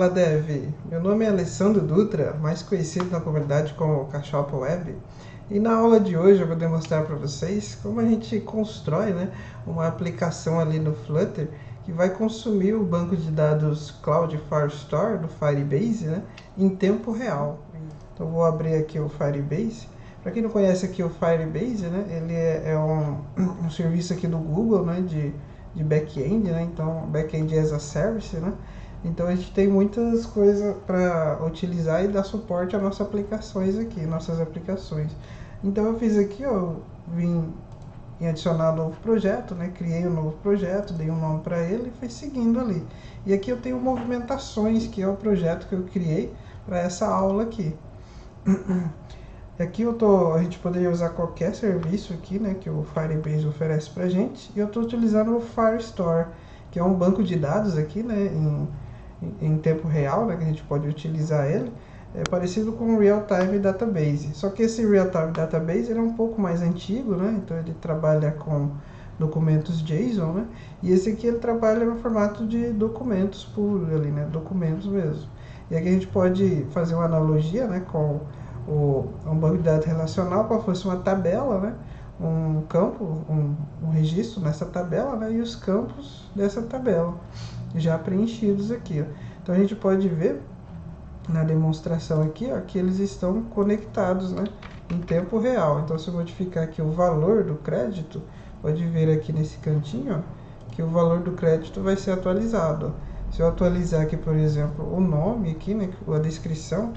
Olá, Dev! Meu nome é Alessandro Dutra, mais conhecido na comunidade como Cachopa Web. E na aula de hoje eu vou demonstrar para vocês como a gente constrói, uma aplicação ali no Flutter que vai consumir o banco de dados Cloud Firestore do Firebase, em tempo real. Então eu vou abrir aqui o Firebase. Para quem não conhece aqui o Firebase, ele é um serviço aqui do Google, de back-end, então back-end as a service, Então a gente tem muitas coisas para utilizar e dar suporte às nossas aplicações. Então eu fiz aqui, eu vim em adicionar um novo projeto, criei um novo projeto, dei um nome para ele e fui seguindo ali. E aqui eu tenho movimentações, que é o projeto que eu criei para essa aula aqui. Aqui a gente poderia usar qualquer serviço aqui, que o Firebase oferece para a gente. E eu estou utilizando o Firestore, que é um banco de dados aqui, em tempo real, que a gente pode utilizar ele. É parecido com o Real Time Database. Só que esse Real Time Database ele é um pouco mais antigo, então ele trabalha com documentos JSON, e esse aqui ele trabalha no formato de documentos puros ali, documentos mesmo. E aqui a gente pode fazer uma analogia, com um banco de dados relacional, como fosse uma tabela, um campo, um registro nessa tabela, e os campos dessa tabela já preenchidos aqui. Então a gente pode ver na demonstração aqui, que eles estão conectados, em tempo real. Então se eu modificar aqui o valor do crédito, pode ver aqui nesse cantinho, que o valor do crédito vai ser atualizado. Se eu atualizar aqui, por exemplo, o nome aqui, a descrição,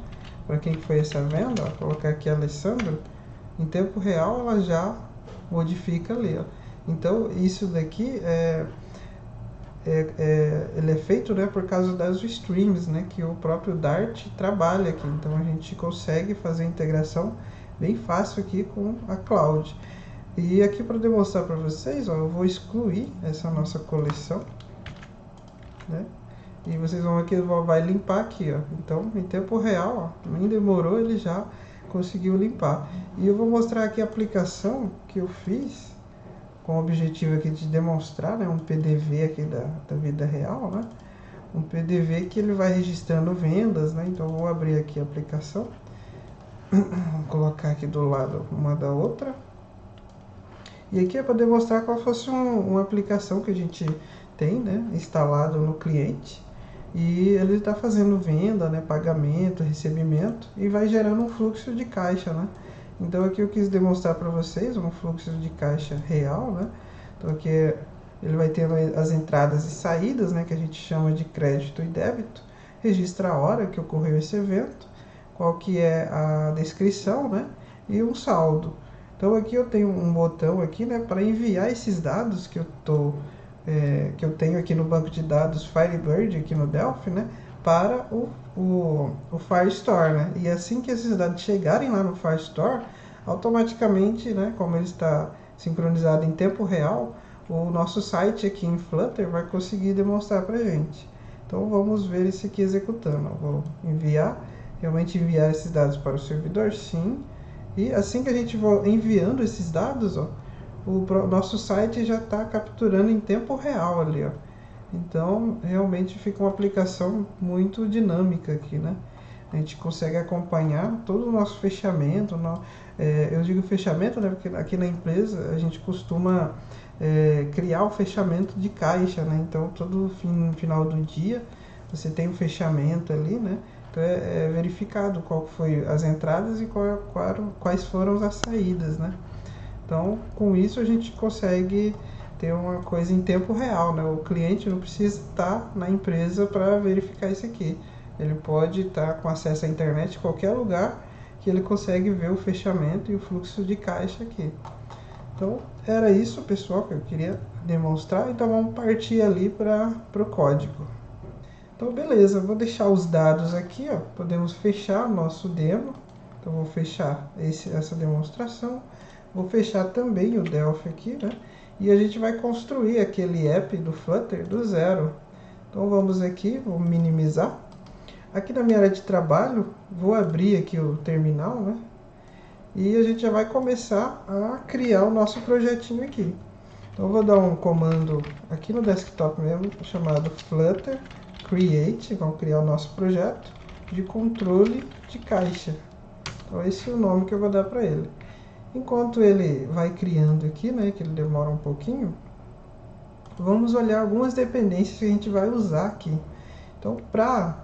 para quem foi essa venda, colocar aqui Alessandro, em tempo real ela já modifica ali. Então isso daqui ele é feito por causa das streams, que o próprio Dart trabalha aqui. Então a gente consegue fazer a integração bem fácil aqui com a Cloud. E aqui para demonstrar para vocês, eu vou excluir essa nossa coleção, e vocês vão ver que ele vai limpar aqui, Então, em tempo real, nem demorou, ele já conseguiu limpar. E eu vou mostrar aqui a aplicação que eu fiz com o objetivo aqui de demonstrar, um PDV aqui da vida real, Um PDV que ele vai registrando vendas, Então, eu vou abrir aqui a aplicação. Vou colocar aqui do lado uma da outra. E aqui é para demonstrar como fosse uma aplicação que a gente tem, instalado no cliente. E ele está fazendo venda, pagamento, recebimento e vai gerando um fluxo de caixa, Então aqui eu quis demonstrar para vocês um fluxo de caixa real, Então aqui ele vai tendo as entradas e saídas, que a gente chama de crédito e débito, registra a hora que ocorreu esse evento, qual que é a descrição, e um saldo. Então aqui eu tenho um botão aqui, para enviar esses dados que eu tenho aqui no banco de dados Firebird, aqui no Delphi, para o Firestore, E assim que esses dados chegarem lá no Firestore, automaticamente, como ele está sincronizado em tempo real, o nosso site aqui em Flutter vai conseguir demonstrar para a gente. Então vamos ver isso aqui executando. Eu vou realmente enviar esses dados para o servidor, sim. E assim que a gente for enviando esses dados, o nosso site já está capturando em tempo real ali, Então, realmente fica uma aplicação muito dinâmica aqui, A gente consegue acompanhar todo o nosso fechamento. Eu digo fechamento, porque aqui na empresa a gente costuma criar o fechamento de caixa, Então, todo final do dia você tem um fechamento ali, Então, é verificado qual foi as entradas e quais foram as saídas, Então, com isso a gente consegue ter uma coisa em tempo real, O cliente não precisa estar na empresa para verificar isso aqui. Ele pode estar com acesso à internet em qualquer lugar que ele consegue ver o fechamento e o fluxo de caixa aqui. Então, era isso, pessoal, que eu queria demonstrar. Então, vamos partir ali para o código. Então, beleza, vou deixar os dados aqui, Podemos fechar nosso demo. Então, vou fechar essa demonstração. Vou fechar também o Delphi aqui, E a gente vai construir aquele app do Flutter do zero. Então vamos aqui, vou minimizar. Aqui na minha área de trabalho, vou abrir aqui o terminal, E a gente já vai começar a criar o nosso projetinho aqui. Então eu vou dar um comando aqui no desktop mesmo, chamado Flutter create, vamos criar o nosso projeto de controle de caixa. Então esse é o nome que eu vou dar para ele. Enquanto ele vai criando aqui, né, que ele demora um pouquinho, vamos olhar algumas dependências que a gente vai usar aqui. Então, para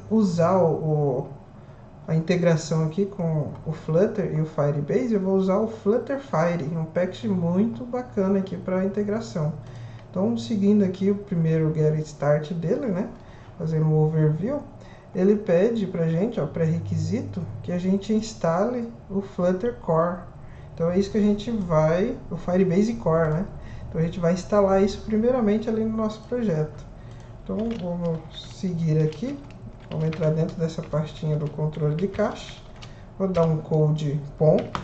usar a integração aqui com o Flutter e o Firebase, eu vou usar o Flutterfire, um package muito bacana aqui para integração. Então, seguindo aqui o primeiro get start dele, né, fazendo um overview, ele pede para a gente, pré-requisito, que a gente instale o Flutter Core. Então é isso que a gente vai, o Firebase Core, né? Então a gente vai instalar isso primeiramente ali no nosso projeto. Então vamos seguir aqui, vamos entrar dentro dessa pastinha do controle de caixa. Vou dar um code ponto,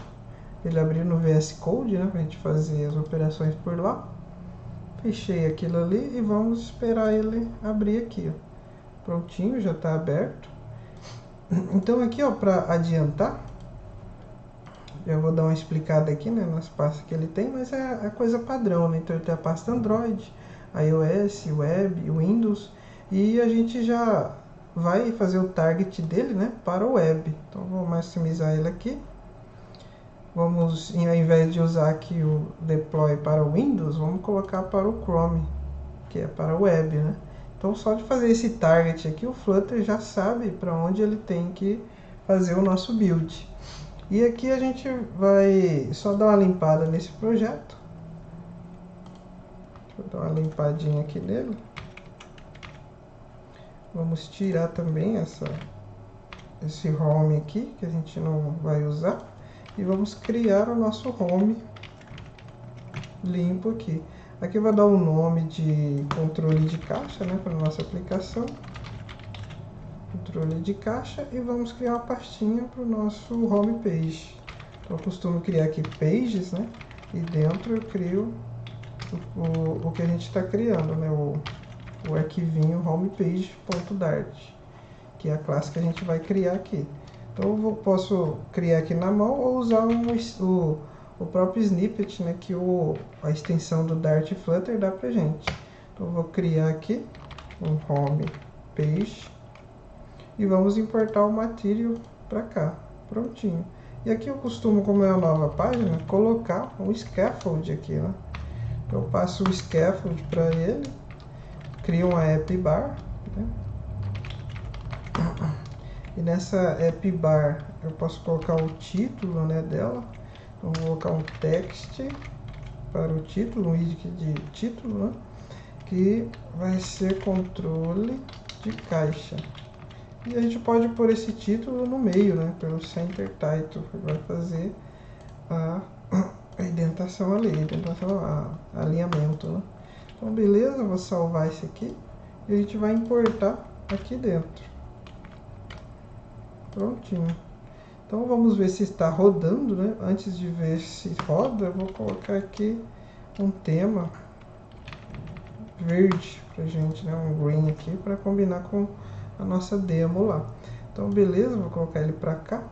ele abrir no VS Code, né, para a gente fazer as operações por lá. Fechei aquilo ali e vamos esperar ele abrir aqui, ó. Prontinho, já está aberto. Então aqui, ó, para adiantar, eu vou dar uma explicada aqui, né, nas pastas que ele tem, mas é a coisa padrão, né? Então ele tem a pasta Android, iOS, Web, Windows, e a gente já vai fazer o target dele, né, para o Web. Então vou maximizar ele aqui. Vamos, ao invés de usar aqui o deploy para o Windows, vamos colocar para o Chrome, que é para o Web, né? Então, só de fazer esse target aqui, o Flutter já sabe para onde ele tem que fazer o nosso build. E aqui a gente vai só dar uma limpada nesse projeto. Deixa eu dar uma limpadinha aqui nele. Vamos tirar também esse home aqui, que a gente não vai usar. E vamos criar o nosso home limpo aqui. Aqui eu vou dar um nome de controle de caixa, né, para a nossa aplicação. Controle de caixa, e vamos criar uma pastinha para o nosso home page. Então eu costumo criar aqui pages, né, e dentro eu crio o que a gente está criando, né, o arquivinho homepage.dart, que é a classe que a gente vai criar aqui. Então eu posso criar aqui na mão ou usar o próprio snippet, né, que a extensão do Dart Flutter dá pra gente. Então eu vou criar aqui um home page e vamos importar o material para cá. Prontinho. E aqui eu costumo, como é uma nova página, colocar um scaffold aqui, né? Então eu passo o scaffold para ele, crio uma app bar, né? E nessa app bar eu posso colocar o título, né, dela. Então vou colocar um text para o título, um widget de título, né, que vai ser controle de caixa. E a gente pode pôr esse título no meio, né, pelo center title, que vai fazer a indentação ali, alinhamento, né. Então beleza, vou salvar esse aqui e a gente vai importar aqui dentro. Prontinho. Então vamos ver se está rodando, né? Antes de ver se roda, eu vou colocar aqui um tema verde pra gente, né? Um green aqui para combinar com a nossa demo lá. Então beleza, vou colocar ele para cá,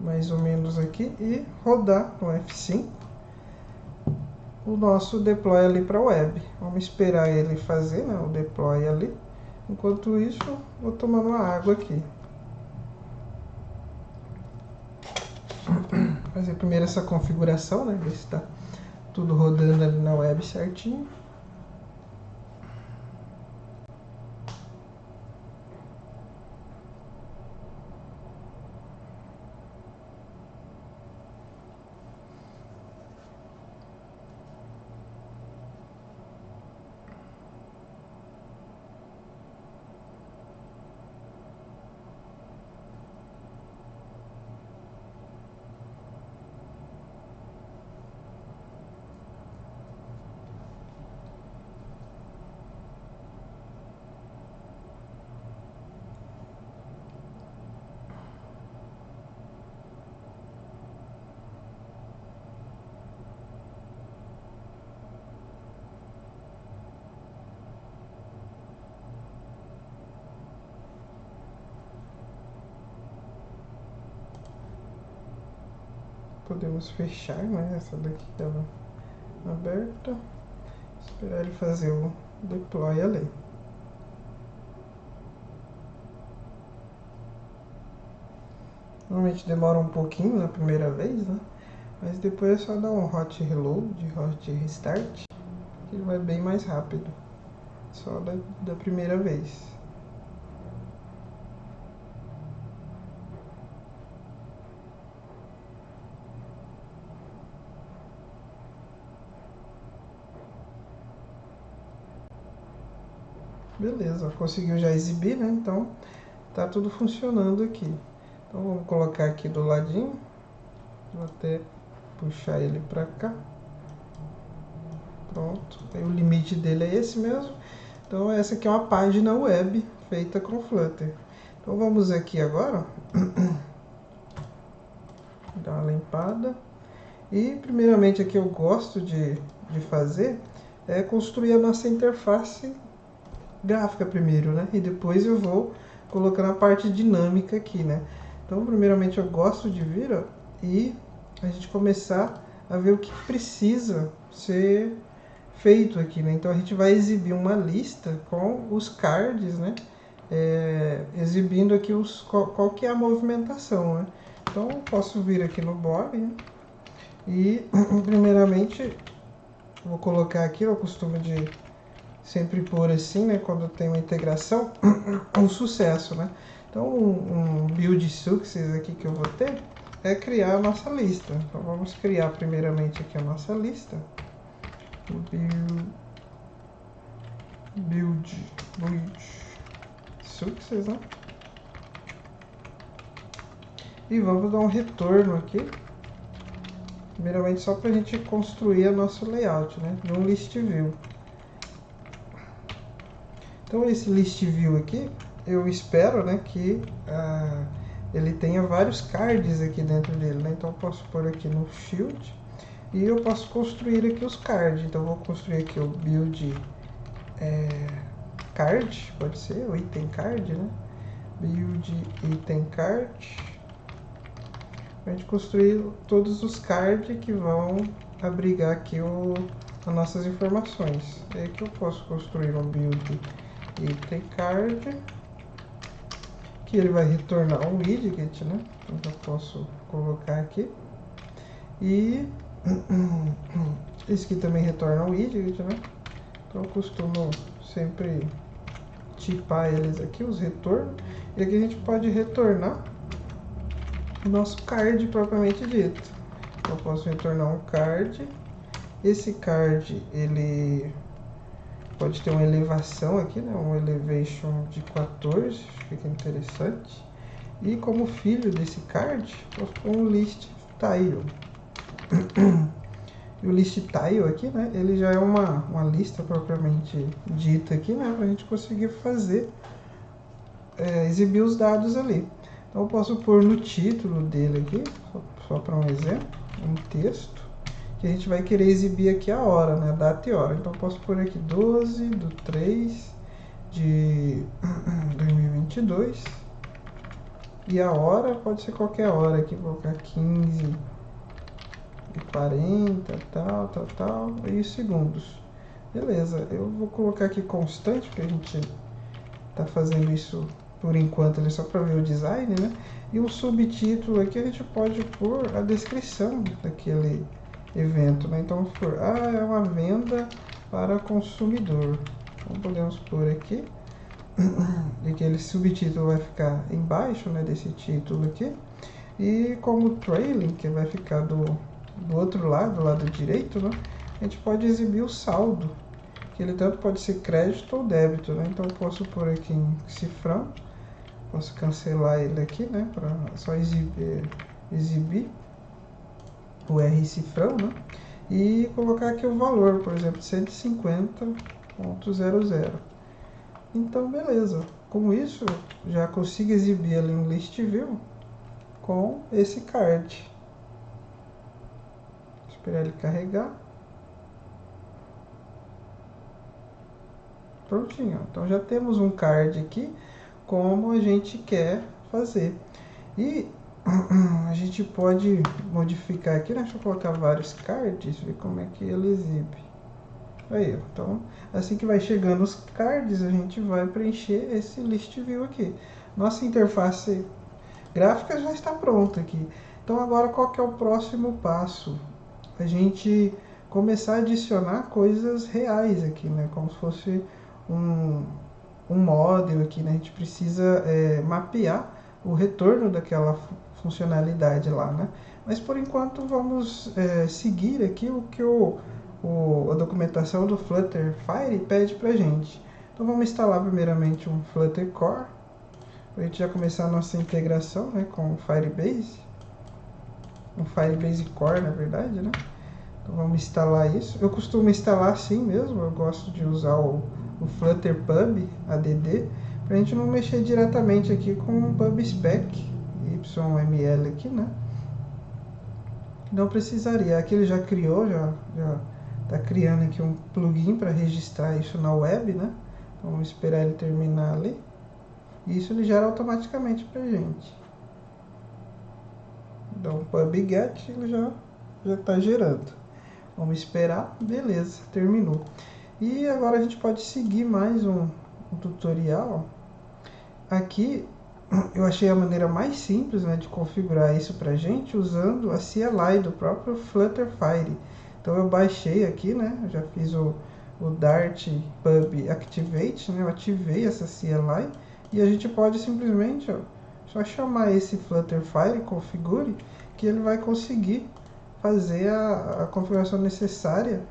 mais ou menos aqui, e rodar no F5 o nosso deploy ali para a web. Vamos esperar ele fazer, né, o deploy ali. Enquanto isso, vou tomando uma água aqui. Fazer primeiro essa configuração, né? Ver se está tudo rodando ali na web certinho. Podemos fechar, né, essa daqui estava aberta. Esperar ele fazer o deploy ali. Normalmente demora um pouquinho na primeira vez, né? Mas depois é só dar um hot reload, hot restart, que ele vai bem mais rápido. Só da primeira vez. Beleza, conseguiu já exibir, né? Então tá tudo funcionando aqui. Então vamos colocar aqui do ladinho. Vou até puxar ele para cá. Pronto. Aí o limite dele é esse mesmo. Então essa aqui é uma página web feita com Flutter. Então vamos aqui agora. Dar uma limpada. E primeiramente aqui eu gosto de fazer é construir a nossa interface gráfica primeiro, né? E depois eu vou colocando a parte dinâmica aqui, né? Então primeiramente eu gosto de vir, ó, e a gente começar a ver o que precisa ser feito aqui, né? Então a gente vai exibir uma lista com os cards, né? Exibindo aqui qual que é a movimentação, né? Então eu posso vir aqui no blog, né? E primeiramente vou colocar aqui, eu costumo de sempre pôr assim, né? Quando tem uma integração, um sucesso, né? Então um build success aqui que eu vou ter é criar a nossa lista. Então vamos criar primeiramente aqui a nossa lista. Build success, né? E vamos dar um retorno aqui. Primeiramente só para a gente construir o nosso layout, né? No list view. Então esse list view aqui, eu espero, né, que ele tenha vários cards aqui dentro dele, né? Então eu posso pôr aqui no field e eu posso construir aqui os cards. Então eu vou construir aqui o build card, pode ser o item card, né? Build item card. A gente construir todos os cards que vão abrigar aqui as nossas informações. É aí que eu posso construir um build item card, que ele vai retornar um widget, né? Então eu posso colocar aqui. E esse aqui também retorna um widget, né? Então eu costumo sempre tipar eles aqui, os retornos. E aqui a gente pode retornar o nosso card propriamente dito. Eu posso retornar um card. Esse card, ele pode ter uma elevação aqui, né? Um elevation de 14, fica interessante. E como filho desse card, posso pôr um list tile. E o list tile aqui, né? Ele já é uma lista propriamente dita aqui, né? Para a gente conseguir fazer, exibir os dados ali. Então eu posso pôr no título dele aqui, só para um exemplo, um texto, que a gente vai querer exibir aqui a hora, né? Data e hora. Então eu posso pôr aqui 12 de 3 de 2022. E a hora pode ser qualquer hora aqui, vou colocar 15 e 40, tal, e segundos. Beleza, eu vou colocar aqui constante, porque a gente tá fazendo isso por enquanto, só para ver o design, né? E o subtítulo aqui a gente pode pôr a descrição daquele evento, né? Então, é uma venda para consumidor. Então, podemos pôr aqui. E aquele subtítulo vai ficar embaixo, né, desse título aqui. E como trailing, que vai ficar do outro lado, do lado direito, né? A gente pode exibir o saldo, que ele tanto pode ser crédito ou débito, né? Então eu posso pôr aqui em cifrão. Posso cancelar ele aqui, né? Para só exibir o R cifrão, né? E colocar aqui o valor, por exemplo, 150.00. Então, beleza. Com isso, já consigo exibir ali um list view com esse card. Esperar ele carregar. Prontinho. Então já temos um card aqui como a gente quer fazer. E a gente pode modificar aqui, né? Deixa eu colocar vários cards, ver como é que ele exibe. Aí, ó. Então, assim que vai chegando os cards, a gente vai preencher esse list view aqui. Nossa interface gráfica já está pronta aqui. Então, agora qual que é o próximo passo? A gente começar a adicionar coisas reais aqui, né? Como se fosse um, um model aqui, né? A gente precisa mapear o retorno daquela funcionalidade lá, né? Mas por enquanto vamos seguir aqui o que a documentação do Flutter Fire pede pra gente. Então vamos instalar primeiramente um Flutter Core, para a gente já começar a nossa integração, né, com o Firebase. Um Firebase Core, na verdade, né? Então vamos instalar isso. Eu costumo instalar assim mesmo, eu gosto de usar o Flutter Pub ADD, para a gente não mexer diretamente aqui com o PubSpec YML aqui, né? Não precisaria. Aqui ele já criou, já está criando aqui um plugin para registrar isso na web, né? Então, vamos esperar ele terminar ali. E isso ele gera automaticamente para a gente. Então, o pub-get ele já está gerando. Vamos esperar, beleza, terminou. E agora a gente pode seguir mais um tutorial. Aqui eu achei a maneira mais simples, né, de configurar isso pra gente usando a CLI do próprio Flutter Fire. Então eu baixei aqui, né, eu já fiz o Dart Pub Activate, né, eu ativei essa CLI e a gente pode simplesmente, ó, só chamar esse Flutter Fire configure que ele vai conseguir fazer a configuração necessária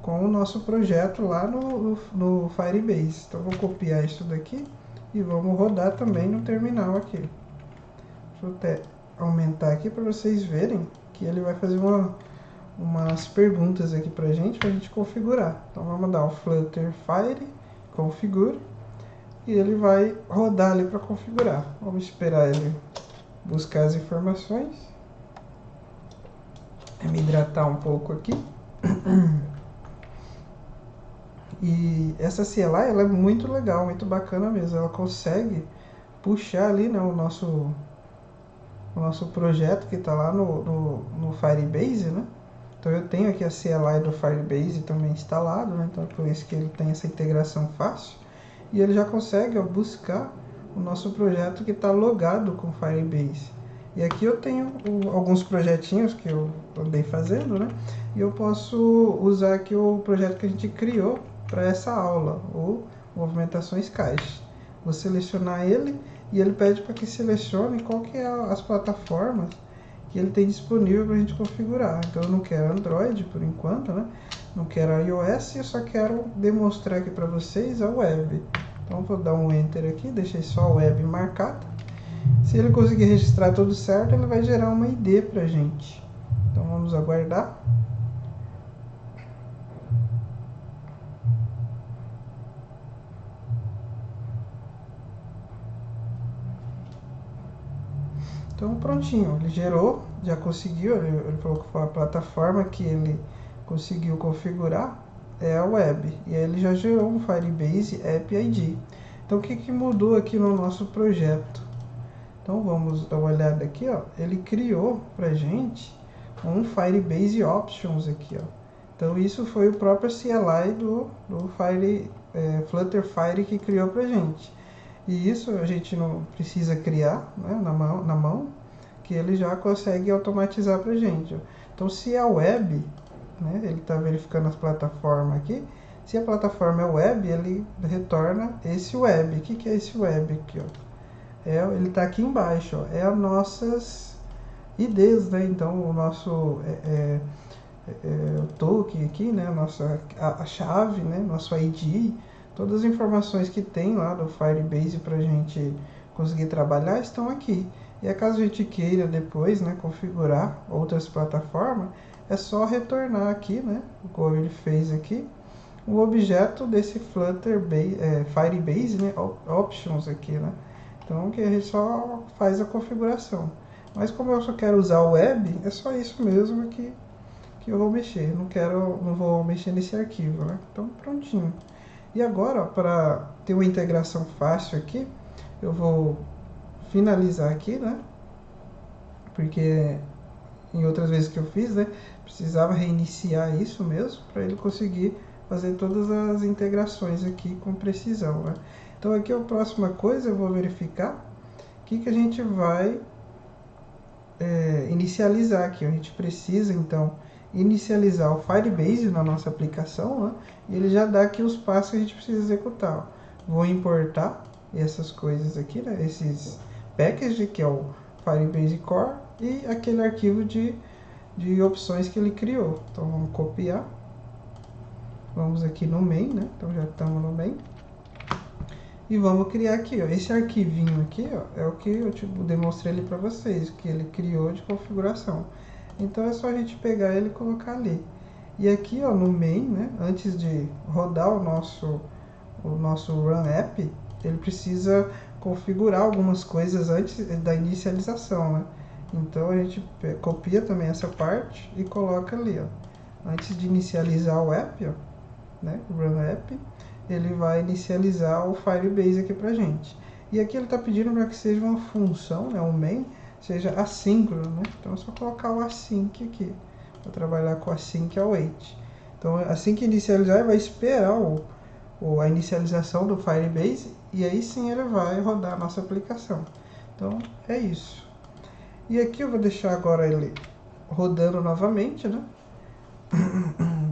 com o nosso projeto lá no Firebase. Então vou copiar isso daqui e vamos rodar também no terminal aqui. Deixa eu até aumentar aqui para vocês verem que ele vai fazer umas perguntas aqui para a gente configurar. Então vamos dar o Flutter Fire configure e ele vai rodar ali para configurar. Vamos esperar ele buscar as informações. Me hidratar um pouco aqui. E essa CLI ela é muito legal, muito bacana mesmo. Ela consegue puxar ali, né, o nosso projeto que está lá no Firebase, né? Então eu tenho aqui a CLI do Firebase também instalado, né? Então é por isso que ele tem essa integração fácil. E ele já consegue, ó, buscar o nosso projeto que está logado com o Firebase. E aqui eu tenho alguns projetinhos que eu andei fazendo, né? E eu posso usar aqui o projeto que a gente criou para essa aula, o Movimentações Caixa. Vou selecionar ele e ele pede para que selecione qual que é as plataformas que ele tem disponível para a gente configurar. Então eu não quero Android por enquanto, né? Não quero iOS, eu só quero demonstrar aqui para vocês a web. Então vou dar um Enter aqui, deixei só a web marcada. Se ele conseguir registrar tudo certo, ele vai gerar uma ID para a gente. Então vamos aguardar. Então prontinho, ele gerou, já conseguiu, ele falou que foi a plataforma que ele conseguiu configurar, é a web. E aí ele já gerou um Firebase App ID. Então o que mudou aqui no nosso projeto? Então vamos dar uma olhada aqui, ó. Ele criou pra gente um Firebase Options aqui, ó. Então isso foi o próprio CLI do Flutter Fire que criou pra gente. E isso a gente não precisa criar, né, na mão, que ele já consegue automatizar pra gente, ó. Então se a web, né, ele está verificando as plataformas aqui, se a plataforma é web, ele retorna esse web. O que é esse web aqui, ó? Ele está aqui embaixo, ó, é as nossas IDs, né? Então o nosso o token aqui, né? A chave, né? Nosso ID, todas as informações que tem lá do Firebase para a gente conseguir trabalhar estão aqui. E caso a gente queira depois, né, configurar outras plataformas, é só retornar aqui, né, como ele fez aqui, o objeto desse Flutter Firebase, né, Options aqui, né. Então que a gente só faz a configuração. Mas como eu só quero usar o web, é só isso mesmo que eu vou mexer. Não vou mexer nesse arquivo, né. Então prontinho. E agora, para ter uma integração fácil aqui, eu vou finalizar aqui, né? Porque em outras vezes que eu fiz, né, precisava reiniciar isso mesmo para ele conseguir fazer todas as integrações aqui com precisão, né? Então aqui a próxima coisa eu vou verificar o que a gente vai inicializar aqui. A gente precisa então inicializar o Firebase na nossa aplicação, né? E ele já dá aqui os passos que a gente precisa executar. Vou importar essas coisas aqui, né? Esses packages, que é o Firebase Core, e aquele arquivo de opções que ele criou. Então vamos copiar. Vamos aqui no main, né? Então já estamos no main. E vamos criar aqui, ó. Esse arquivinho aqui, ó, é o que eu demonstrei ali para vocês, que ele criou de configuração. Então é só a gente pegar ele e colocar ali. E aqui, ó, no main, né, antes de rodar o nosso run app, ele precisa configurar algumas coisas antes da inicialização, né? Então a gente copia também essa parte e coloca ali, ó. Antes de inicializar o app, ó, né, run app, ele vai inicializar o Firebase aqui pra gente. E aqui ele está pedindo para que seja uma função, né, um main, seja assíncrono, né? Então é só colocar o async aqui. Vou trabalhar com async await. Então assim que inicializar, ele vai esperar a inicialização do Firebase e aí sim ele vai rodar a nossa aplicação. Então é isso. E aqui eu vou deixar agora ele rodando novamente, né?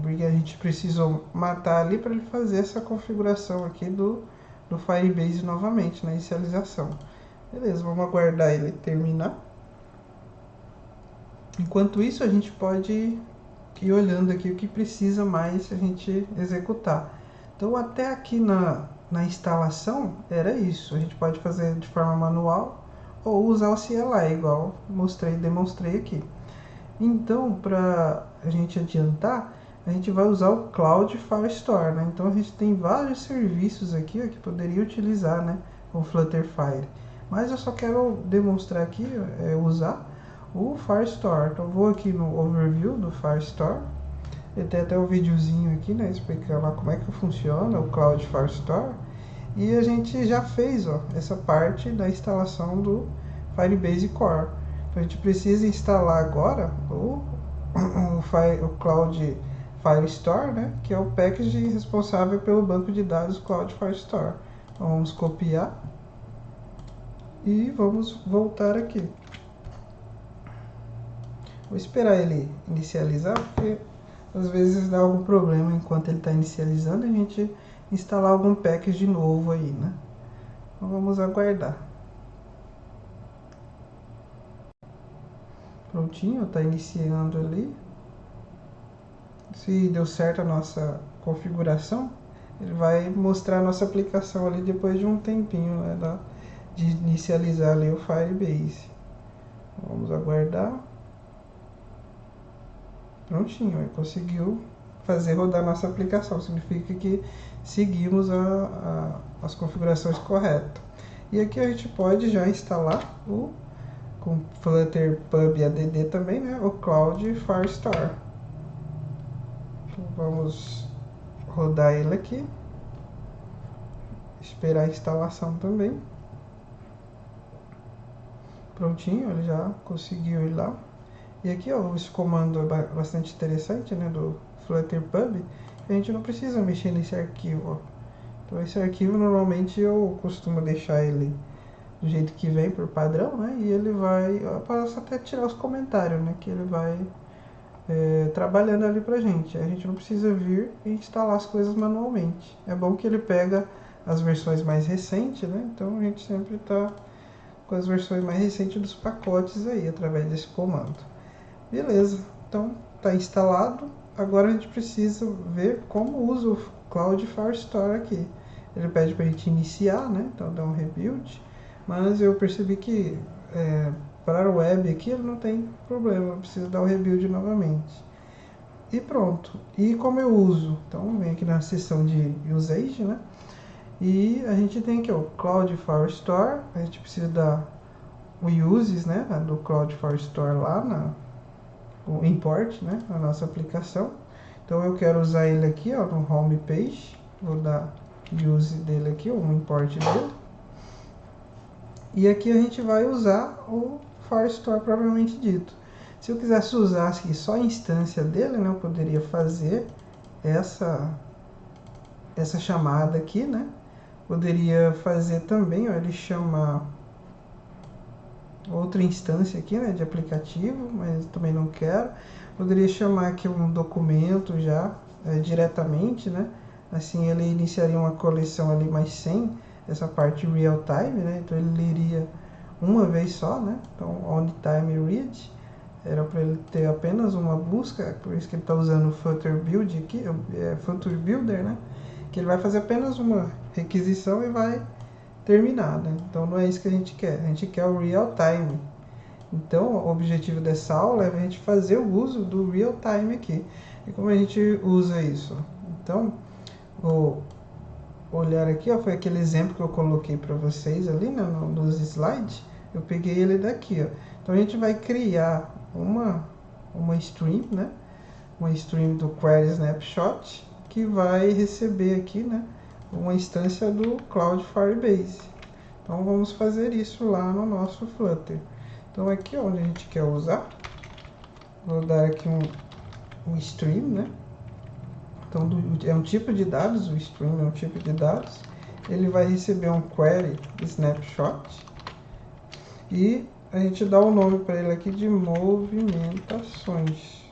Porque a gente precisou matar ali para ele fazer essa configuração aqui do Firebase novamente, na inicialização. Beleza, vamos aguardar ele terminar. Enquanto isso, a gente pode ir olhando aqui o que precisa mais a gente executar. Então, até aqui na instalação, era isso. A gente pode fazer de forma manual ou usar o CLI, igual demonstrei aqui. Então, para a gente adiantar, a gente vai usar o Cloud Firestore, né? Então a gente tem vários serviços aqui, ó, que poderia utilizar, né, o Flutterfire. Mas eu só quero demonstrar aqui, usar o Firestore. Então vou aqui no overview do Firestore. Ele tem até um videozinho aqui, né, explicando lá como é que funciona o Cloud Firestore. E a gente já fez, ó, essa parte da instalação do Firebase Core. Então a gente precisa instalar agora o Cloud Firestore, né, que é o package responsável pelo banco de dados Cloud Firestore. Então vamos copiar e vamos voltar aqui. Vou esperar ele inicializar, porque às vezes dá algum problema enquanto ele está inicializando, a gente instalar algum package novo aí, né? Então vamos aguardar. Prontinho, está iniciando ali. Se deu certo a nossa configuração, ele vai mostrar a nossa aplicação ali depois de um tempinho, né, de inicializar ali o Firebase. Vamos aguardar. Prontinho, ele conseguiu fazer rodar a nossa aplicação. Significa que seguimos as configurações corretas. E aqui a gente pode já instalar com Flutter Pub ADD também, né, o Cloud Firestore. Então, vamos rodar ele aqui. Esperar a instalação também. Prontinho, ele já conseguiu ir lá. E aqui, ó, esse comando é bastante interessante, né, do Flutter Pub. A gente não precisa mexer nesse arquivo, ó. Então esse arquivo normalmente eu costumo deixar ele do jeito que vem por padrão, né? E ele vai, eu posso até tirar os comentários, né? Que ele vai trabalhando ali pra gente. A gente não precisa vir e instalar as coisas manualmente. É bom que ele pega as versões mais recentes, né? Então a gente sempre está com as versões mais recentes dos pacotes aí, através desse comando. Beleza, então está instalado. Agora a gente precisa ver como usa o Cloud Firestore aqui. Ele pede para a gente iniciar, né? Então dá um rebuild. Mas eu percebi que para o web aqui ele não tem problema, precisa dar o rebuild novamente. E pronto. E como eu uso? Então vem aqui na seção de usage, né? E a gente tem aqui o Cloud Firestore. A gente precisa dar o uses, né, do Cloud Firestore lá o import, né, na nossa aplicação. Então eu quero usar ele aqui, ó, no home page. Vou dar use dele aqui, o import dele. E aqui a gente vai usar o Firestore propriamente dito. Se eu quisesse usar aqui só a instância dele, né, eu poderia fazer essa essa chamada aqui, né? Poderia fazer também, ó, ele chamar outra instância aqui, né, de aplicativo, mas também não quero. Poderia chamar aqui um documento já diretamente, né? Assim ele iniciaria uma coleção ali, mas sem essa parte real time, né? Então ele leria uma vez só, né? Então on time read era para ele ter apenas uma busca, por isso que ele está usando o Flutter Build aqui, Flutter Builder, né? Que ele vai fazer apenas uma requisição e vai terminar, né? Então não é isso que a gente quer. A gente quer o real time. Então, o objetivo dessa aula é a gente fazer o uso do real time aqui. E como a gente usa isso? Então, vou olhar aqui, ó, foi aquele exemplo que eu coloquei para vocês ali, né, nos slides. Eu peguei ele daqui, ó. Então, a gente vai criar uma stream, né? Uma stream do Query Snapshot que vai receber aqui, né, uma instância do Cloud Firebase. Então, vamos fazer isso lá no nosso Flutter. Então aqui onde a gente quer usar, vou dar aqui um stream, né? Então é um tipo de dados, o stream é um tipo de dados. Ele vai receber um query snapshot e a gente dá o nome para ele aqui de movimentações.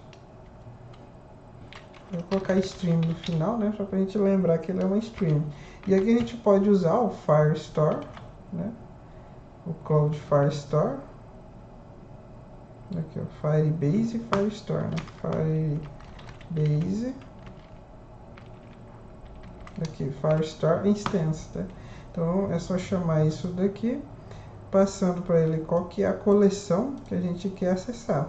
Vou colocar stream no final, né? Só para a gente lembrar que ele é uma stream. E aqui a gente pode usar o Firestore, né? O Cloud Firestore. Aqui, ó, Firebase e Firestore, né? Firebase. Aqui, Firestore Instance, tá? Então, é só chamar isso daqui, passando para ele qual que é a coleção que a gente quer acessar.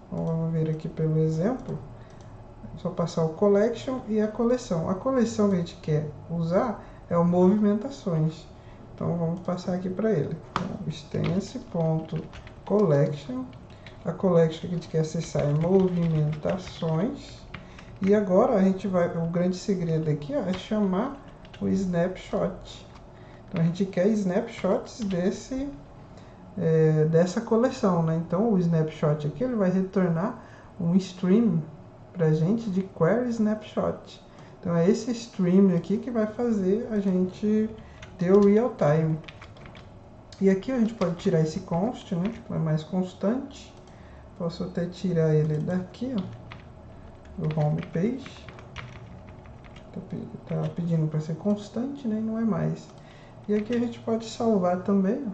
Então, vamos ver aqui pelo exemplo. É só passar o collection e a coleção. A coleção que a gente quer usar é o movimentações. Então, vamos passar aqui para ele. Então, instance.collection. A collection que a gente quer acessar é movimentações. E agora a gente vai, o grande segredo aqui, ó, é chamar o snapshot. Então a gente quer snapshots dessa coleção, né? Então o snapshot aqui ele vai retornar um stream para a gente de query snapshot. Então é esse stream aqui que vai fazer a gente ter o real time. E aqui a gente pode tirar esse const, né? É mais constante. Posso até tirar ele daqui, ó, do home page. Tá pedindo para ser constante, né? E não é mais. E aqui a gente pode salvar também, ó.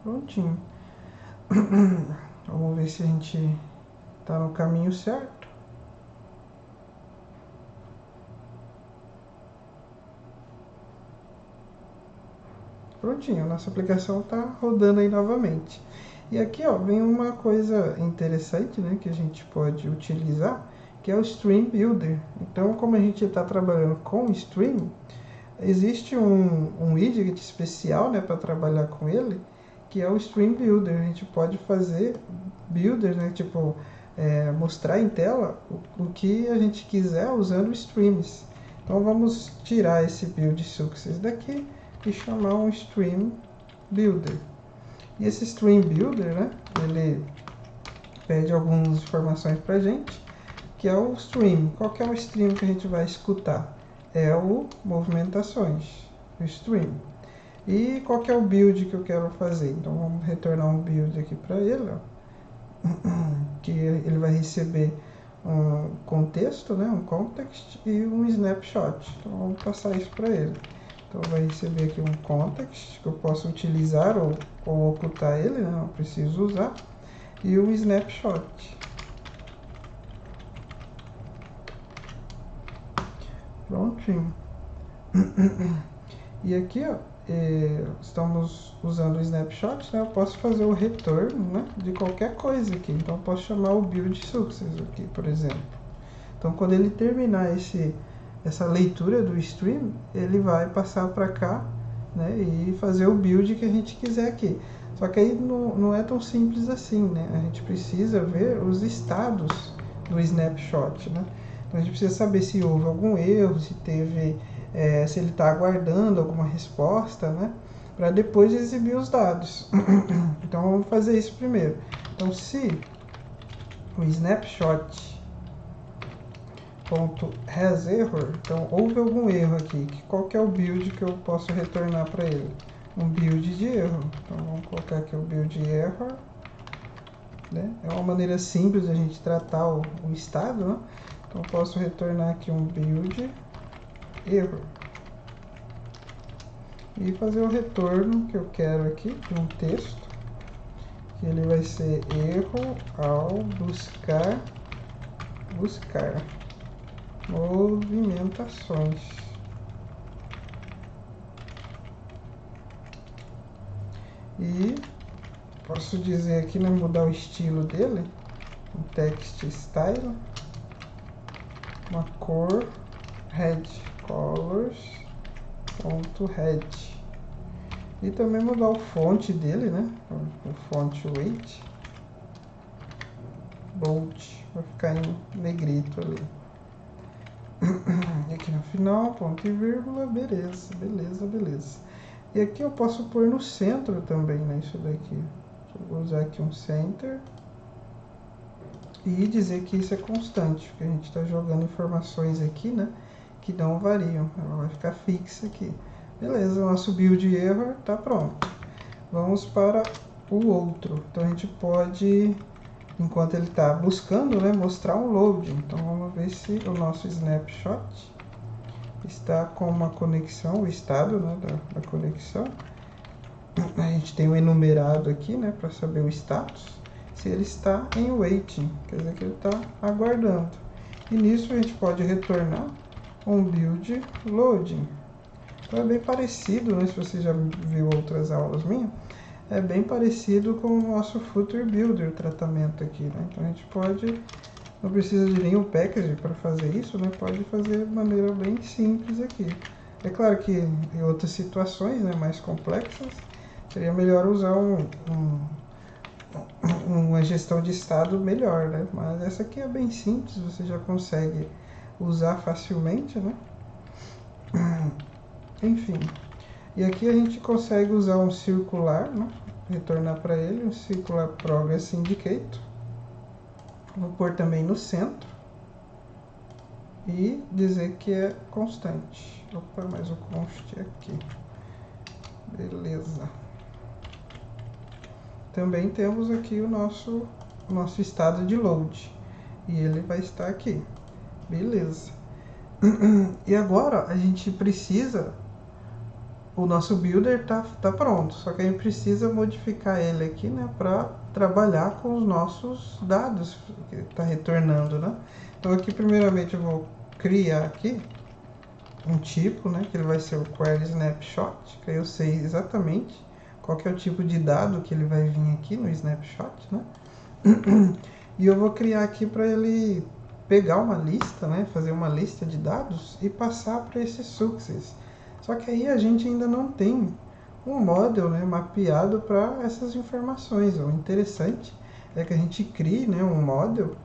Prontinho. Vamos ver se a gente tá no caminho certo. Prontinho, nossa aplicação está rodando aí novamente. E aqui, ó, vem uma coisa interessante, né, que a gente pode utilizar, que é o Stream Builder. Então, como a gente está trabalhando com Stream, existe um widget especial, né, para trabalhar com ele, que é o Stream Builder. A gente pode fazer builders, né, tipo, mostrar em tela o que a gente quiser usando streams. Então, vamos tirar esse build success daqui e chamar um Stream Builder. E esse Stream Builder, né, ele pede algumas informações para a gente, que é o stream. Qual que é o stream que a gente vai escutar? É o movimentações, o stream. E qual que é o build que eu quero fazer? Então vamos retornar um build aqui para ele, ó, que ele vai receber um contexto, né, um context e um snapshot. Então vamos passar isso para ele. Então vai receber aqui um context que eu posso utilizar ou ocultar ele, né? Não preciso usar. E um snapshot. Prontinho. E aqui, ó, estamos usando o snapshot, né? Eu posso fazer o retorno, né, de qualquer coisa aqui. Então eu posso chamar o build success aqui, por exemplo. Então quando ele terminar essa leitura do stream, ele vai passar para cá, né, e fazer o build que a gente quiser aqui. Só que aí não é tão simples assim, né? A gente precisa ver os estados do snapshot, né? Então a gente precisa saber se houve algum erro, se teve, se ele está aguardando alguma resposta, né? Para depois exibir os dados. Então vamos fazer isso primeiro. Então se o snapshot .hasError, então houve algum erro aqui. Qual que é o build que eu posso retornar para ele? Um build de erro. Então vamos colocar aqui o build error, né? É uma maneira simples de a gente tratar o estado, né? Então eu posso retornar aqui um build error e fazer o retorno que eu quero aqui de um texto, que ele vai ser erro ao buscar movimentações. E posso dizer aqui, né, mudar o estilo dele, um text style, uma cor red, colors.red, e também mudar o fonte dele, né, o font weight, bold, vai ficar em negrito ali. E aqui no final, ponto e vírgula, beleza. E aqui eu posso pôr no centro também, né, isso daqui. Eu vou usar aqui um center e dizer que isso é constante, porque a gente está jogando informações aqui, né, que não variam. Ela vai ficar fixa aqui. Beleza, o nosso build error está pronto. Vamos para o outro. Então a gente pode, enquanto ele está buscando, né, mostrar um load. Então vamos ver se o nosso snapshot está com uma conexão, o estado, né, da conexão. A gente tem um enumerado aqui, né, para saber o status. Se ele está em waiting, quer dizer que ele está aguardando. E nisso a gente pode retornar um build loading. Então é bem parecido, né, se você já viu outras aulas minhas, é bem parecido com o nosso Footer Builder tratamento aqui, né? Então a gente pode, não precisa de nenhum package para fazer isso, né? Pode fazer de maneira bem simples aqui. É claro que em outras situações, né, mais complexas, seria melhor usar uma gestão de estado melhor, né? Mas essa aqui é bem simples, você já consegue usar facilmente, né? Enfim. E aqui a gente consegue usar um circular, né? Retornar para ele um circular progress indicator. Vou pôr também no centro e dizer que é constante. Opa, mais o const aqui. Beleza. Também temos aqui o nosso estado de load. E ele vai estar aqui. Beleza. E agora a gente precisa... O nosso builder tá pronto, só que a gente precisa modificar ele aqui, né, para trabalhar com os nossos dados que está retornando, né? Então aqui primeiramente eu vou criar aqui um tipo, né, que ele vai ser o query snapshot, que aí eu sei exatamente qual que é o tipo de dado que ele vai vir aqui no snapshot, né? E eu vou criar aqui para ele pegar uma lista, né, fazer uma lista de dados e passar para esse success. Só que aí a gente ainda não tem um model, né, mapeado para essas informações. O interessante é que a gente crie, né, um model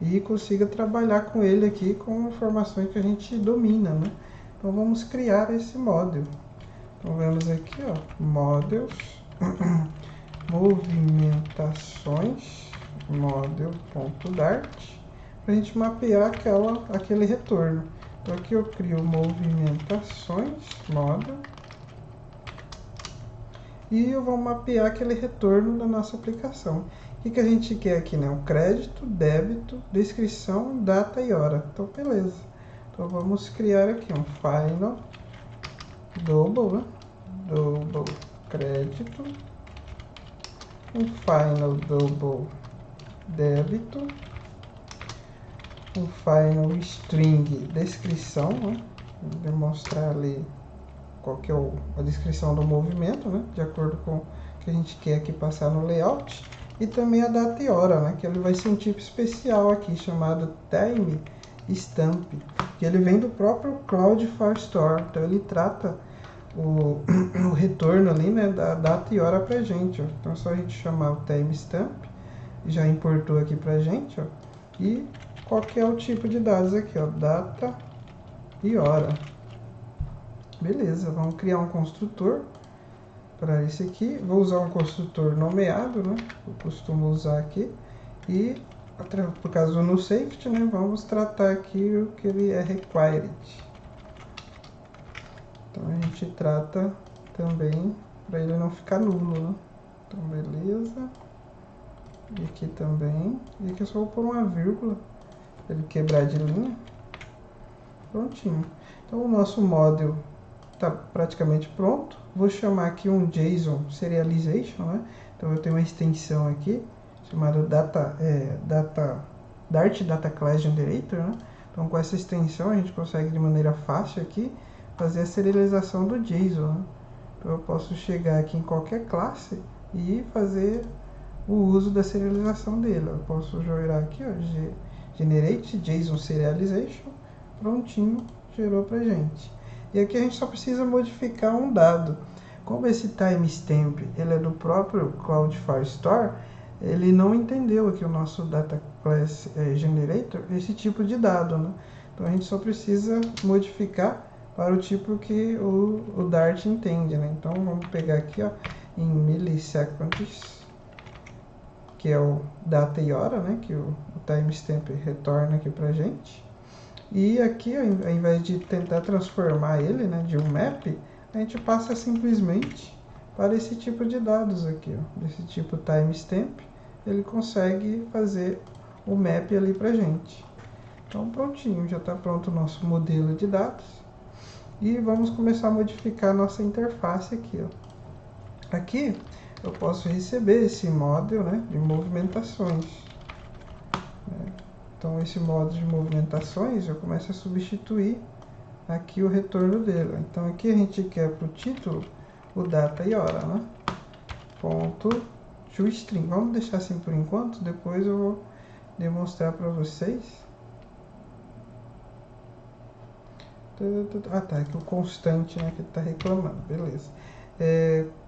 e consiga trabalhar com ele aqui com informações que a gente domina, né? Então vamos criar esse model. Então vamos aqui, ó, models, movimentações, model.dart, para a gente mapear aquele retorno. Então aqui eu crio movimentações, model, e eu vou mapear aquele retorno da nossa aplicação. O que a gente quer aqui, né? O crédito, débito, descrição, data e hora. Então beleza. Então vamos criar aqui um final double, né? Double crédito, um final double débito, um final string descrição, né? Demonstrar ali qual que é a descrição do movimento, né? De acordo com o que a gente quer aqui passar no layout, e também a data e hora, né? Que ele vai ser um tipo especial aqui chamado time stamp, que ele vem do próprio Cloud Firestore, então ele trata o retorno ali, né, da data e hora pra gente, ó. Então é só a gente chamar o timestamp, já importou aqui pra gente, ó, e qual que é o tipo de dados aqui, ó, data e hora. Beleza, vamos criar um construtor para esse aqui. Vou usar um construtor nomeado, né, eu costumo usar aqui, e por causa do no safety, né, vamos tratar aqui o que ele é required. Então a gente trata também para ele não ficar nulo, né? Então beleza. E aqui também. E aqui eu só vou pôr uma vírgula para ele quebrar de linha. Prontinho. Então o nosso model está praticamente pronto. Vou chamar aqui um JSON Serialization, né? Então eu tenho uma extensão aqui chamada Dart Data Class Generator, né? Então com essa extensão a gente consegue de maneira fácil aqui fazer a serialização do JSON, né? Então eu posso chegar aqui em qualquer classe e fazer o uso da serialização dele. Eu posso jogar aqui, ó, Generate JSON Serialization, prontinho, gerou pra gente. E aqui a gente só precisa modificar um dado. Como esse timestamp ele é do próprio Cloudflare Store, ele não entendeu aqui o nosso Data Class Generator esse tipo de dado, né? Então a gente só precisa modificar para o tipo que o Dart entende, né? Então vamos pegar aqui, ó, em milliseconds, que é o data e hora, né? Que o timestamp retorna aqui pra gente. E aqui, ao invés de tentar transformar ele, né, de um map, a gente passa simplesmente para esse tipo de dados aqui, ó, desse tipo timestamp, ele consegue fazer o map ali pra gente. Então prontinho, já está pronto o nosso modelo de dados. E vamos começar a modificar a nossa interface aqui, ó. Aqui eu posso receber esse model, né, de movimentações. Então esse modo de movimentações eu começo a substituir aqui o retorno dele. Então aqui a gente quer para o título o data e hora, né? Ponto toString. Vamos deixar assim por enquanto, depois eu vou demonstrar para vocês. Ah tá, aqui o constante, né, que está reclamando, beleza.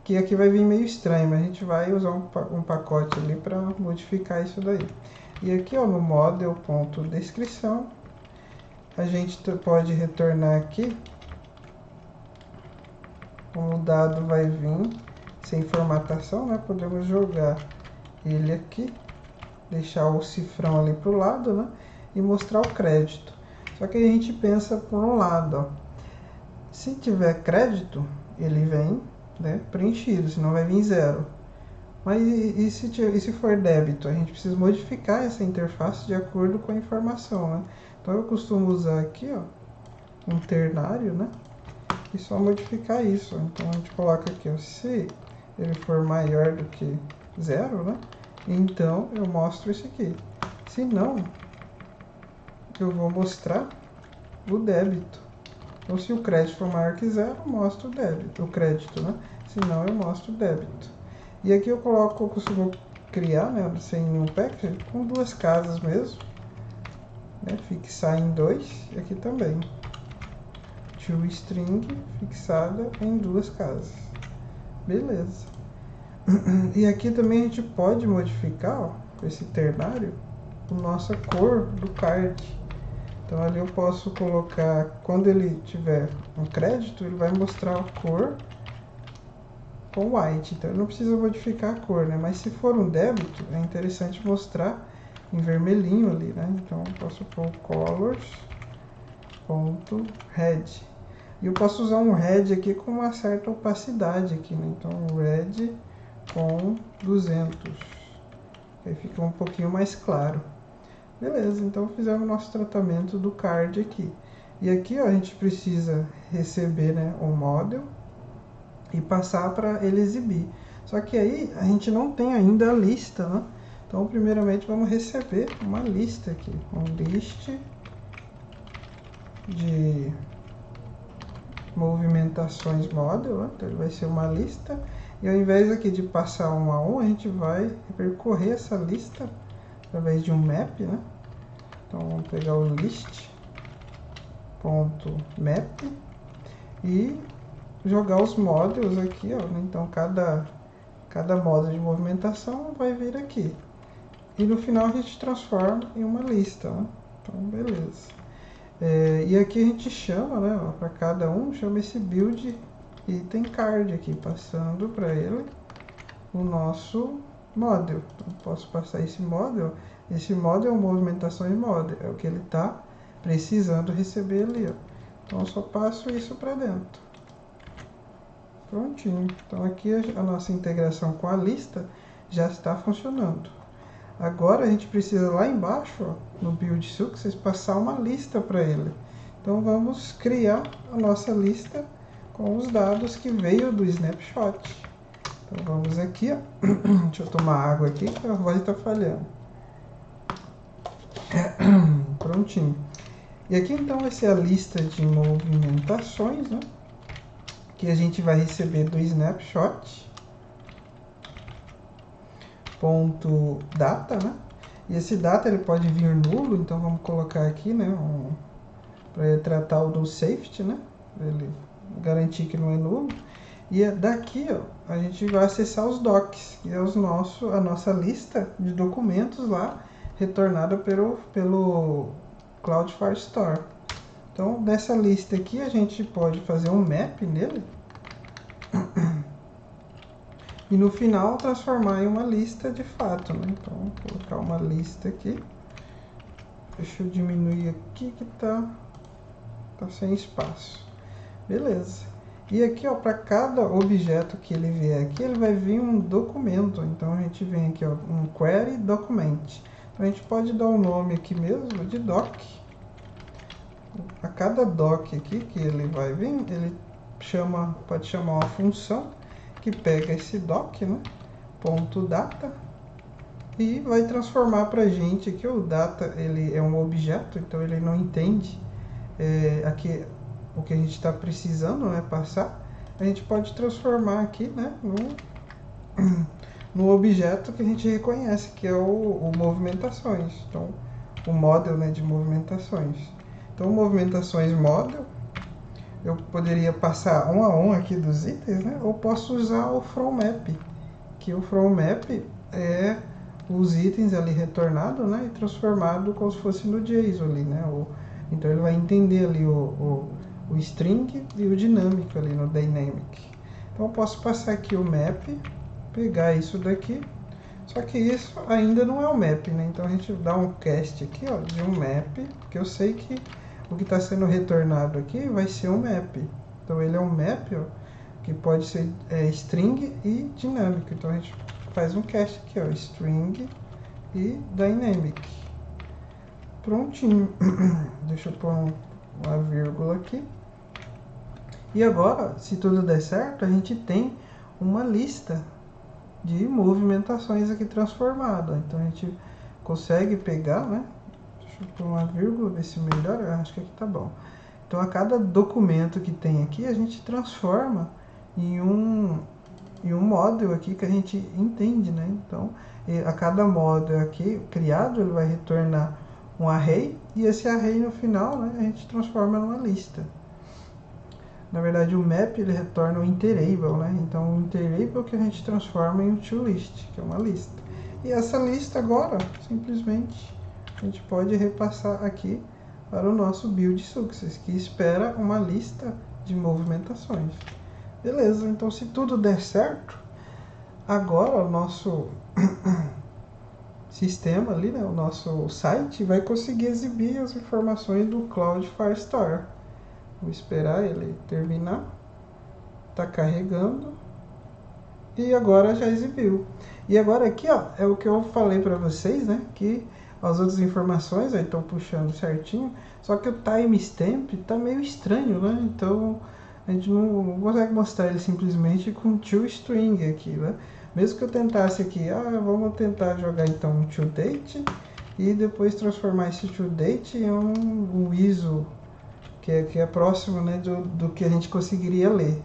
Que aqui vai vir meio estranho, mas a gente vai usar um pacote ali para modificar isso daí. E aqui, ó, no model.descrição, a gente pode retornar aqui, como o dado vai vir sem formatação, né? Podemos jogar ele aqui, deixar o cifrão ali para o lado, né? E mostrar o crédito. Só que a gente pensa por um lado, ó. Se tiver crédito, ele vem, né, preenchido, senão vai vir zero. Mas e se for débito? A gente precisa modificar essa interface de acordo com a informação, né? Então eu costumo usar aqui, ó, um ternário, né? E só modificar isso. Então a gente coloca aqui, ó, se ele for maior do que zero, né? Então eu mostro isso aqui. Se não, eu vou mostrar o débito. Então se o crédito for maior que zero, eu mostro o débito, o crédito, né? Se não, eu mostro o débito. E aqui eu costumo criar, né, sem nenhum package, com duas casas mesmo, né, fixar em 2, e aqui também, toString fixada em duas casas, beleza. E aqui também a gente pode modificar, ó, com esse ternário, a nossa cor do card. Então ali eu posso colocar, quando ele tiver um crédito, ele vai mostrar a cor com white, então não precisa modificar a cor, né? Mas se for um débito, é interessante mostrar em vermelhinho ali, né? Então eu posso pôr colors.red. E eu posso usar um red aqui com uma certa opacidade aqui, né? Então red com 200. Aí fica um pouquinho mais claro. Beleza, então fizemos o nosso tratamento do card aqui. E aqui, ó, a gente precisa receber, né, um model e passar para ele exibir. Só que aí a gente não tem ainda a lista, né? Então, primeiramente, vamos receber uma lista aqui. Um list de movimentações model, né? Então, ele vai ser uma lista. E ao invés aqui de passar um a um, a gente vai percorrer essa lista através de um map, né? Então, vamos pegar o list.map e jogar os models aqui, ó. Então cada módulo de movimentação vai vir aqui. E no final a gente transforma em uma lista, né? Então beleza. E aqui a gente chama, né, para cada um, chama esse build item card aqui, passando para ele o nosso model. Então, posso passar esse model. Esse model é o movimentações model, é o que ele está precisando receber ali, ó. Então eu só passo isso para dentro. Prontinho. Então aqui a nossa integração com a lista já está funcionando. Agora a gente precisa lá embaixo, ó, no Build Success, passar uma lista para ele. Então vamos criar a nossa lista com os dados que veio do snapshot. Então vamos aqui, ó. Deixa eu tomar água aqui que a voz está falhando. Prontinho. E aqui então vai ser a lista de movimentações, né, que a gente vai receber do snapshot. Ponto data, né? E esse data ele pode vir nulo, então vamos colocar aqui, né, para tratar o do safety, né? Ele garantir que não é nulo. E daqui, ó, a gente vai acessar os docs, que é a nossa lista de documentos lá, retornada pelo Cloudflare Store. Então, dessa lista aqui, a gente pode fazer um map nele. E no final, transformar em uma lista de fato, né? Então, vou colocar uma lista aqui. Deixa eu diminuir aqui que tá sem espaço. Beleza. E aqui, ó, para cada objeto que ele vier aqui, ele vai vir um documento. Então, a gente vem aqui, ó, um query document. Então, a gente pode dar o nome aqui mesmo de doc. A cada doc aqui que ele vai vir, ele pode chamar uma função que pega esse doc, né, ponto data, e vai transformar para a gente aqui. O data ele é um objeto, então ele não entende aqui o que a gente está precisando, né, passar. A gente pode transformar aqui, né, no objeto que a gente reconhece, que é o movimentações. Então, o model, né, de movimentações. Então, movimentações model, eu poderia passar um a um aqui dos itens, né? Ou posso usar o from map, que o from map é os itens ali retornados, né? E transformado como se fosse no JSON ali, né? Então ele vai entender ali o string e o dinâmico ali no dynamic. Então eu posso passar aqui o map, pegar isso daqui, só que isso ainda não é o map, né? Então a gente dá um cast aqui, ó, de um map, porque eu sei que o que está sendo retornado aqui vai ser um map. Então ele é um map, ó, que pode ser string e dinâmico. Então a gente faz um cast aqui, ó, string e dynamic. Prontinho. Deixa eu pôr uma vírgula aqui. E agora, se tudo der certo, a gente tem uma lista de movimentações aqui transformada. Então a gente consegue pegar, né? Deixa eu pôr uma vírgula, ver se melhora. Acho que aqui tá bom. Então a cada documento que tem aqui, a gente transforma em um model aqui que a gente entende, né? Então a cada model aqui criado, ele vai retornar um array, e esse array no final, né, a gente transforma numa lista. Na verdade, o map ele retorna um iterable, né? Então o iterable que a gente transforma em um toList, que é uma lista. E essa lista agora, simplesmente, a gente pode repassar aqui para o nosso build success, que espera uma lista de movimentações. Beleza, então se tudo der certo, agora o nosso sistema ali, né, o nosso site vai conseguir exibir as informações do Cloudflare Store. Vou esperar ele terminar. Está carregando. E agora já exibiu. E agora aqui, ó, é o que eu falei para vocês, né? Que as outras informações aí estão puxando certinho. Só que o timestamp tá meio estranho, né? Então a gente não consegue mostrar ele simplesmente com toString aqui, né? Mesmo que eu tentasse aqui, vamos tentar jogar então um toDate e depois transformar esse toDate em um ISO que é próximo, né, do que a gente conseguiria ler.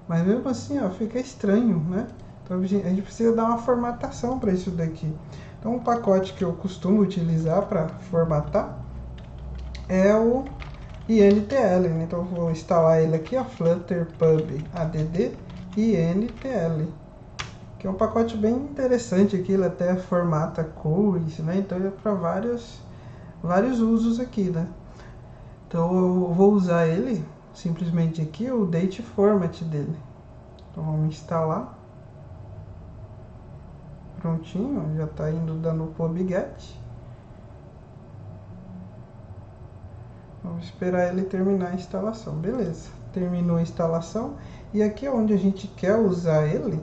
Mas mesmo assim, ó, fica estranho, né? Então a gente precisa dar uma formatação para isso daqui. Então um pacote que eu costumo utilizar para formatar é o INTL, né? Então eu vou instalar ele aqui, ó, Flutter Pub add INTL, que é um pacote bem interessante aqui. Ele até formata cores, né? Então é para vários usos aqui, né? Então eu vou usar ele simplesmente aqui, o date format dele. Então vamos instalar. Prontinho, já está indo dando o PubGet. Vamos esperar ele terminar a instalação. Beleza, terminou a instalação. E aqui onde a gente quer usar ele,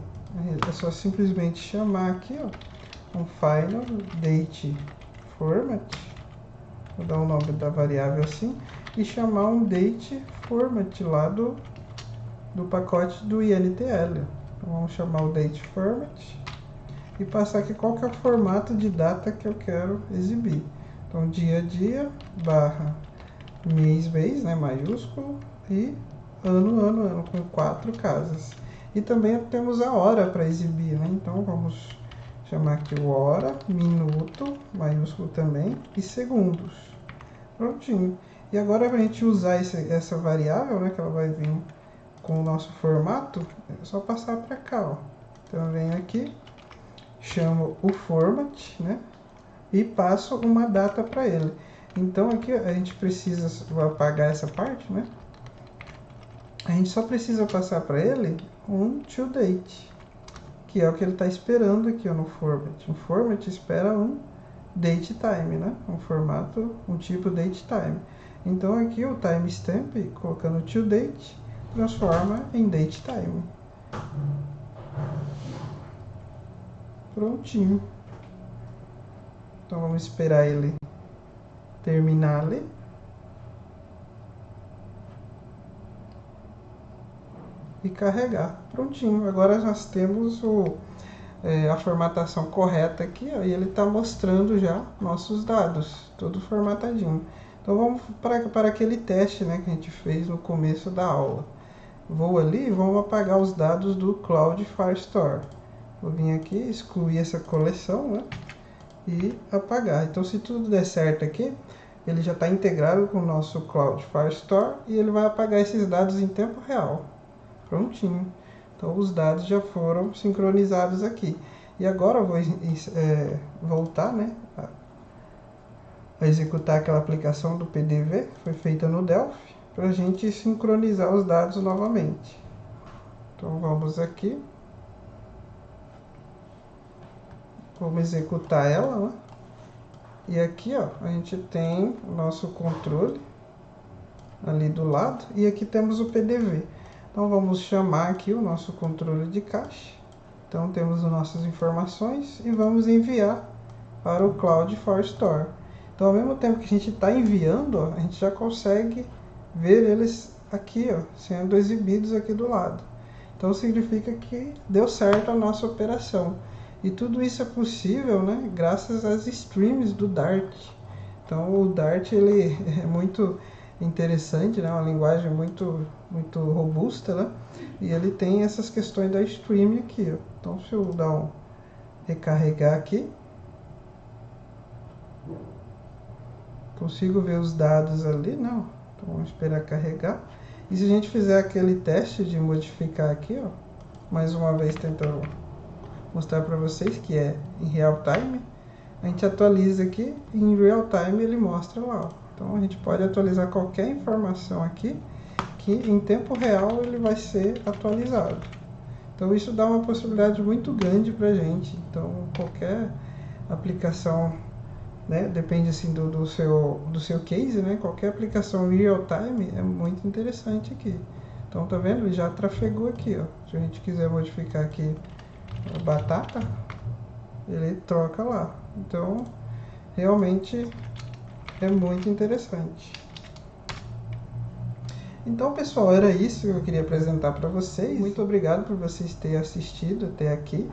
é só simplesmente chamar aqui, ó, um final date format. Vou dar o nome da variável assim. E chamar um date format lá do pacote do INTL. Então, vamos chamar o date format e passar aqui qual que é o formato de data que eu quero exibir. Então, dia a dia, barra mês, né, maiúsculo, e ano, com 4 casas. E também temos a hora para exibir, né? Então, vamos chamar aqui o hora, minuto, maiúsculo também, e segundos. Prontinho. E agora, para a gente usar essa variável, né, que ela vai vir com o nosso formato, é só passar para cá, ó. Então, eu venho aqui, chamo o format, né, e passo uma data para ele. Então, aqui a gente precisa, vou apagar essa parte, né, a gente só precisa passar para ele um toDate, que é o que ele está esperando aqui, ó, no format. O format espera um datetime, né, um formato, um tipo datetime. Então, aqui o timestamp, colocando toDate, transforma em datetime. Prontinho. Então vamos esperar ele terminar ali. E carregar. Prontinho. Agora nós temos a formatação correta aqui, ó, e ele está mostrando já nossos dados, tudo formatadinho. Então vamos para aquele teste, né, que a gente fez no começo da aula. Vou ali e vamos apagar os dados do Cloud Firestore. Vou vir aqui, excluir essa coleção, né, e apagar. Então, se tudo der certo aqui, ele já está integrado com o nosso Cloud Firestore e ele vai apagar esses dados em tempo real. Prontinho. Então, os dados já foram sincronizados aqui. E agora eu vou voltar, né, a executar aquela aplicação do PDV, que foi feita no Delphi, para a gente sincronizar os dados novamente. Então, vamos aqui. Vamos executar ela, né? E aqui, ó, a gente tem o nosso controle ali do lado. E aqui temos o PDV. Então, vamos chamar aqui o nosso controle de cache. Então, temos as nossas informações e vamos enviar para o Cloud Firestore. Então, ao mesmo tempo que a gente está enviando, ó, a gente já consegue ver eles aqui, ó, sendo exibidos aqui do lado. Então, significa que deu certo a nossa operação. E tudo isso é possível, né, graças às streams do Dart. Então, o Dart ele é muito interessante, né, uma linguagem muito robusta, né, e ele tem essas questões da stream aqui, ó. Então, se eu dar um recarregar aqui, consigo ver os dados ali, não? Então, vamos esperar carregar. E se a gente fizer aquele teste de modificar aqui, ó, mais uma vez tentando mostrar para vocês que é em real time, a gente atualiza aqui e em real time ele mostra lá, ó. Então a gente pode atualizar qualquer informação aqui que em tempo real ele vai ser atualizado. Então isso dá uma possibilidade muito grande para a gente. Então qualquer aplicação, né, depende assim do seu case, né, qualquer aplicação real time é muito interessante aqui. Então tá vendo? Ele já trafegou aqui, ó. Se a gente quiser modificar aqui a batata, ele troca lá. Então realmente é muito interessante. Então, pessoal, era isso que eu queria apresentar para vocês. Muito obrigado por vocês terem assistido até aqui.